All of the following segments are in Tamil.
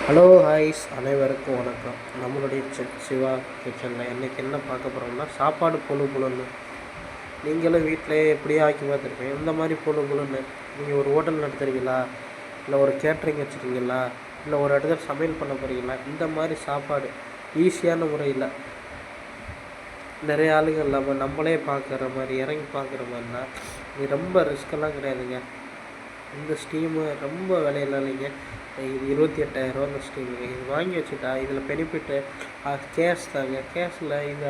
ஹலோ ஹாய்ஸ் அனைவருக்கும் வணக்கம். நம்மளுடைய செக் சிவா கிச்சனில் இன்றைக்கி என்ன பார்க்க போகிறோம்னா சாப்பாடு புழு புழுன்னு நீங்களும் வீட்டிலையே எப்படியே ஆக்கி பார்த்துருப்பீங்க. இந்த மாதிரி புழு புழுன்னு நீங்கள் ஒரு ஹோட்டல் நடத்துகிறீங்களா, இல்லை ஒரு கேட்ரிங் வச்சுருக்கீங்களா, இல்லை ஒரு இடத்துல சமையல் பண்ண போகிறீங்களா, இந்த மாதிரி சாப்பாடு ஈஸியான முறையில் நிறைய ஆளுங்க இல்லாமல் நம்மளே பார்க்குற மாதிரி இறங்கி பார்க்குற மாதிரினா இது ரொம்ப ரிஸ்க்கெல்லாம் கிடையாதுங்க. இந்த ஸ்டீமு ரொம்ப விலையில இல்லைங்க. இது 28,000 இந்த ஸ்டீமுங்க. இது வாங்கி வச்சுட்டா இதில் பெனிஃபிட்டு கேஸ் தாங்க. கேஸில் இது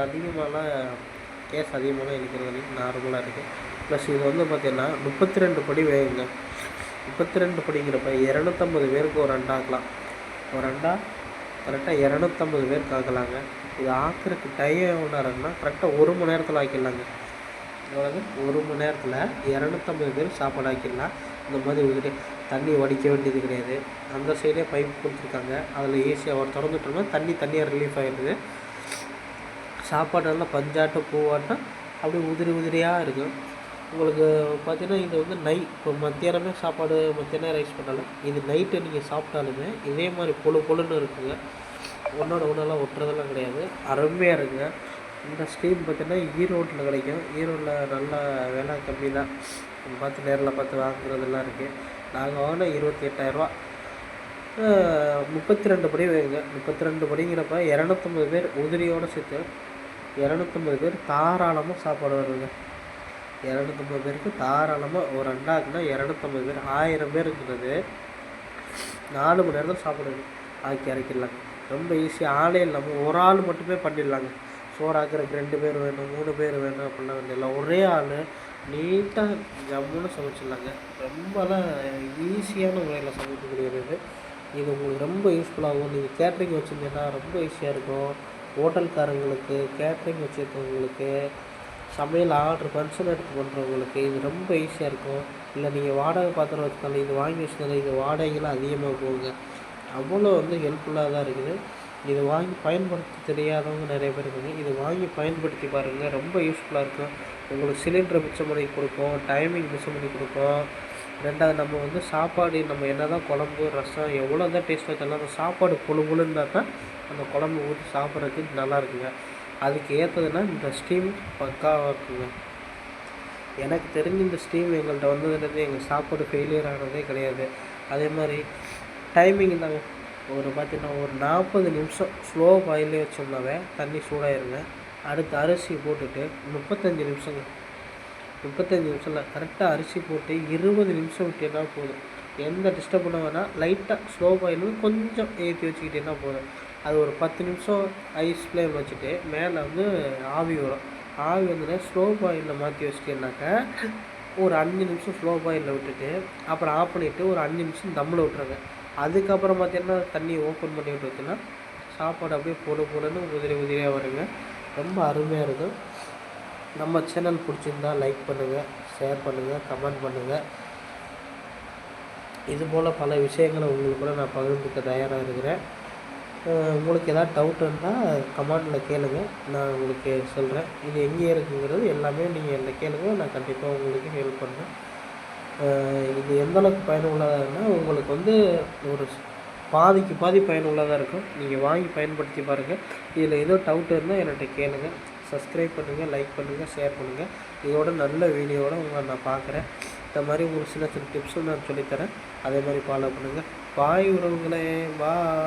கேஸ் அதிகமாக இருக்கிறது வரைக்கும் நார்மலாக இருக்குது. ப்ளஸ் இது வந்து பார்த்திங்கன்னா 32 படி வேகுங்க. 32 படிங்கிறப்ப 250 பேருக்கு ஒரு அண்டா ஆக்கலாம். ஒரு அண்டா கரெக்டாக 250 பேருக்கு ஆக்கலாங்க. இது ஆக்கிறதுக்கு டைம் எவ்வளோ நேரம்னா கரெக்டாக 1 மணி நேரத்தில் ஆக்கிடலாங்க. அதாவது 1 மணி நேரத்தில் 250 பேர் சாப்பாடு ஆக்கிடலாம். இந்த மாதிரி வந்துட்டு தண்ணி வடிக்க வேண்டியது கிடையாது. அந்த சைடே பைப் கொடுத்துருக்காங்க. அதில் ஈஸியாக ஒரு திறந்துட்டோம்னா தண்ணியாக ரிலீஃப் ஆகிடுது. சாப்பாடு நல்லா பஞ்சாட்டம் பூவாட்டம் அப்படியே உதிரியாக இருக்கும். உங்களுக்கு பார்த்தீங்கன்னா இது வந்து இப்போ மத்தியானமே சாப்பாடு மத்தியானம் ரைஸ் பண்ணாலும் இது நைட்டு நீங்கள் சாப்பிட்டாலுமே இதே மாதிரி பொழுன்னு இருக்குங்க. ஒன்றெல்லாம் ஒட்டுறதெல்லாம் கிடையாது. அருமையாக இருக்குங்க. இந்த ஸ்டீம் பார்த்திங்கன்னா ஈரோட்டில் கிடைக்கும். ஈரோட்டில் நல்லா விலை கம்மி தான். பார்த்து நேரில் பார்த்து வாங்குறதெல்லாம் இருக்குது. நாங்கள் வாங்கினா 28,000. 32 படி வேணுங்க. 32 படிங்கிறப்ப 250 பேர் உதிரியோடு சேர்த்து 250 பேர் தாராளமாக சாப்பாடு வருங்க. 250 பேருக்கு தாராளமாக ஒரு அண்டாக்குன்னா 250 பேர் 1000 பேர் இருக்கிறது 4 மணி நேரத்தில் சாப்பிடுங்க. ஆக்கி இறக்கிடலாங்க. ரொம்ப ஈஸியாக ஆளே இல்லாமல் ஒரு ஆள் மட்டுமே பண்ணிடலாங்க. சோறு ஆக்கிறதுக்கு 2 பேர் வேணும், 3 பேர் வேணும் அப்படிலாம் வேண்டியதில்லை. ஒரே ஆள் நீட்டாக ஜம்முன்னு சமைச்சிடலாங்க. ரொம்பலாம் ஈஸியான முறையில் சமைக்கக்கூடியது இது உங்களுக்கு ரொம்ப யூஸ்ஃபுல்லாகும். நீங்கள் கேட்ரிங் வச்சுருந்தீங்கன்னா ரொம்ப ஈஸியாக இருக்கும். ஹோட்டல்காரங்களுக்கு, கேட்ரிங் வச்சுருக்கவங்களுக்கு, சமையல் ஆர்டர் ஃபங்க்ஷன் எடுத்து பண்ணுறவங்களுக்கு இது ரொம்ப ஈஸியாக இருக்கும். இல்லை நீங்கள் வாடகை பாத்திரம் வச்சுருந்தாலும் இது வாங்கி வச்சுருந்தாலும் இது வாடகைலாம் அதிகமாக போகுங்க. அவ்வளோ ஹெல்ப்ஃபுல்லாக தான் இருக்குது. இது வாங்கி பயன்படுத்த தெரியாதவங்க நிறைய பேர் இருக்காங்க. இது வாங்கி பயன்படுத்தி பாருங்கள். ரொம்ப யூஸ்ஃபுல்லாக இருக்கும். உங்களுக்கு சிலிண்டரை மிச்சம் பண்ணி கொடுக்கும், டைமிங் மிச்சம் பண்ணி கொடுக்கும். ரெண்டாவது நம்ம வந்து சாப்பாடு நம்ம என்ன தான் குழம்பு ரசம் எவ்வளோ தான் டேஸ்ட் வச்சாலும் அந்த சாப்பாடு புழுன்னு தான் அந்த குழம்பு ஊற்றி சாப்பிட்றதுக்கு நல்லா இருக்குங்க. அதுக்கு ஏற்றதுன்னா இந்த ஸ்டீம் பக்காவாக இருக்குங்க. எனக்கு தெரிஞ்சு இந்த ஸ்டீம் எங்கள்கிட்ட வந்ததுலேருந்து எங்கள் சாப்பாடு ஃபெயிலியர் ஆனதே கிடையாது. அதே மாதிரி டைமிங் தாங்க. பார்த்திங்கன்னா ஒரு 40 நிமிஷம் ஸ்லோ பாயிலே வச்சோம்னாவே தண்ணி சூடாயிருங்க. அடுத்து அரிசி போட்டுட்டு 35 நிமிஷங்க. 35 நிமிஷம் கரெக்டாக அரிசி போட்டு 20 நிமிஷம் விட்டேன்னா போதும். எந்த டிஸ்டர்ப் பண்ண வேணால் லைட்டாக ஸ்லோ பாயில் கொஞ்சம் ஏற்றி வச்சுக்கிட்டேன்னா போதும். அது ஒரு 10 நிமிஷம் ஐஸ் ஃப்ளேம் வச்சுட்டு மேலே வந்து ஆவி வரும். ஆவி வந்துட்டு ஸ்லோ பாயிலில் மாற்றி வச்சுட்டேன்னாக்கா ஒரு 5 நிமிஷம் ஸ்லோ பாயிலில் விட்டுட்டு அப்புறம் ஆஃப் பண்ணிவிட்டு ஒரு 5 நிமிஷம் தம்மில் விட்டுருங்க. அதுக்கப்புறம் பார்த்திங்கன்னா தண்ணி ஓப்பன் பண்ணி விட்டுருச்சுன்னா சாப்பாடு அப்படியே பொழுன்னு உதிரியாக வருங்க. ரொம்ப அருமையாக இருக்கும். நம்ம சேனல் பிடிச்சிருந்தால் லைக் பண்ணுங்கள், ஷேர் பண்ணுங்கள், கமெண்ட் பண்ணுங்கள். இதுபோல் பல விஷயங்களை உங்களுக்கு கூட நான் பகிர்ந்துக்க தயாராக இருக்கிறேன். உங்களுக்கு எதாவது டவுட் இருந்தால் கமெண்டில் கேளுங்க, நான் உங்களுக்கு சொல்கிறேன். இது எங்கே இருக்குங்கிறது எல்லாமே நீங்கள் என்ன கேளுங்க, நான் கண்டிப்பாக உங்களுக்கு ஹெல்ப் பண்ணுறேன். இது எந்தளவுக்கு பயனுள்ளதாகனா உங்களுக்கு வந்து ஒரு பாதிக்கு பாதி பயனுள்ளதாக இருக்கும். நீங்கள் வாங்கி பயன்படுத்தி பாருங்கள். இதில் ஏதோ டவுட் இருந்தால் என்கிட்ட கேளுங்க. சப்ஸ்கிரைப் பண்ணுங்கள், லைக் பண்ணுங்கள், ஷேர் பண்ணுங்கள். இதோட நல்ல வீடியோவோடு உங்களை நான் பார்க்குறேன். இந்த மாதிரி உங்களுக்கு சின்ன டிப்ஸும் நான் சொல்லித்தரேன். அதே மாதிரி ஃபாலோ பண்ணுங்கள். பாய் உறவுகளே, பாய்.